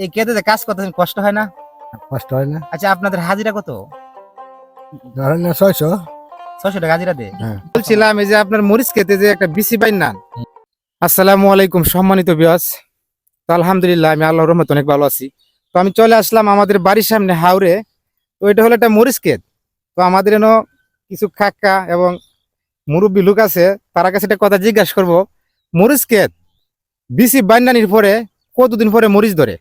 এই খেতে কাজ করতেছেন, কষ্ট হয় না? কষ্ট হয় না। আচ্ছা, আপনাদের হাজিরা কত? ধরেন না 600। 600 টাকা হাজিরা দে। হ্যাঁ। বলছিলাম এই যে আপনার মরিচ খেতে যে একটা বিসি পাই না। আসসালামু আলাইকুম সম্মানিত ভিউয়ার্স। তো আলহামদুলিল্লাহ আমি আল্লাহর রহমতে অনেক ভালো আছি। তো আমি চলে আসলাম আমাদের বাড়ির সামনে হাওরে। তো এটা হলো একটা মরিচ ক্ষেত। তো আমাদের এনো কিছু কাকা এবং মুরব্বী লোক আছে, তার কাছে একটা কথা জিজ্ঞাসা করব। মরিচ ক্ষেত বিসি বাইন্ডানির পরে কতদিন পরে মরিচ ধরে?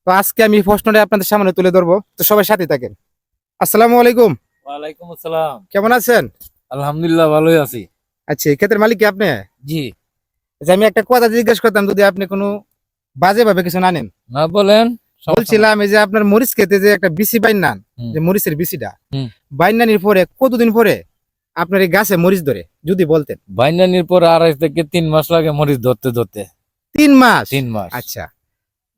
তো আজকে আমি প্রশ্নটা আপনাদের সামনে তুলে ধরবো, তো সবাই সাথে থাকেন। আসসালামু আলাইকুম। ওয়ালাইকুম আসসালাম। কেমন আছেন? আলহামদুলিল্লাহ ভালোই আছি। আচ্ছা, এই ক্ষেতের মালিক কি আপনি? জি। আচ্ছা, আমি একটা কথা জিজ্ঞেস করতাম, যদি আপনি কোনো বাজে ভাবে কিছু না নেন। না বলেন। বলছিলাম এই যে আপনার মরিচ খেতে যে একটা বিসি বাইন্ডান, হুম। যে মরিচের বিসিটা হুম। বাইন্ডানির পরে কতদিন পরে আপনার এই গাছে মরিচ ধরে, যদি বলতেন। বাইন্ডানির পর 2.5 থেকে 3 মাস লাগে মরিচ ধরতে ধরতে। 3 মাস? 3 মাস। আচ্ছা,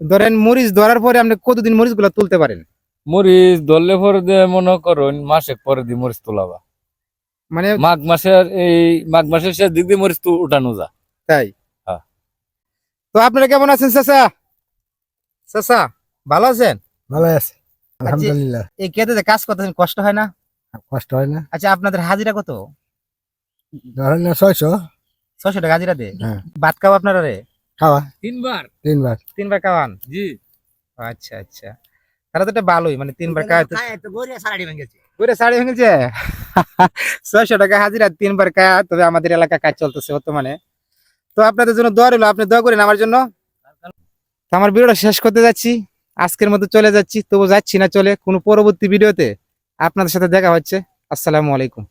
ধরেন মরিচ ধরার পরে আপনি কতদিন মরিচ গুলা তুলতে পারেন? মরিচ ধরলে পরে দিয়ে মনে করুন মাসেক পরে দিয়ে মরিচ তোলাবা। মানে মাঘ মাসের শেষ দিক দিয়ে মরিচ উঠানো যা। তাই? হ্যাঁ। তো আপনারা কেমন আছেন চাচা? চাচা ভালো আছেন? ভালো আছে আলহামদুলিল্লাহ। এই খেতে কাজ করতেছেন, কষ্ট হয় না? কষ্ট হয় না। আচ্ছা, আপনাদের হাজিরা কত? ধরেন না 600। 600 টাকা হাজিরা দে। হ্যাঁ। ভাত খাও আপনারা রে? খাওয়া 3 বার। 3বার। 3বার খাওয়ান? জি। আচ্ছা আচ্ছা, তাহলে তো এটা ভালোই, মানে 3বার খাওয়া তো ঘুরে সাড়ি ভেঙেছে। 600 টাকা হাজিরা 3বার খাওয়া, তবে আমাদের এলাকা কাজ চলতেছে বর্তমানে। তো আপনাদের জন্য দোয়া রইলো, আপনি দোয়া করেন আমার জন্য। তো আমার ভিডিওটা শেষ করতে যাচ্ছি, আজকের মতো চলে যাচ্ছি, তবু যাচ্ছি না চলে, কোনো পরবর্তী ভিডিওতে আপনাদের সাথে দেখা হচ্ছে। আসসালামু আলাইকুম।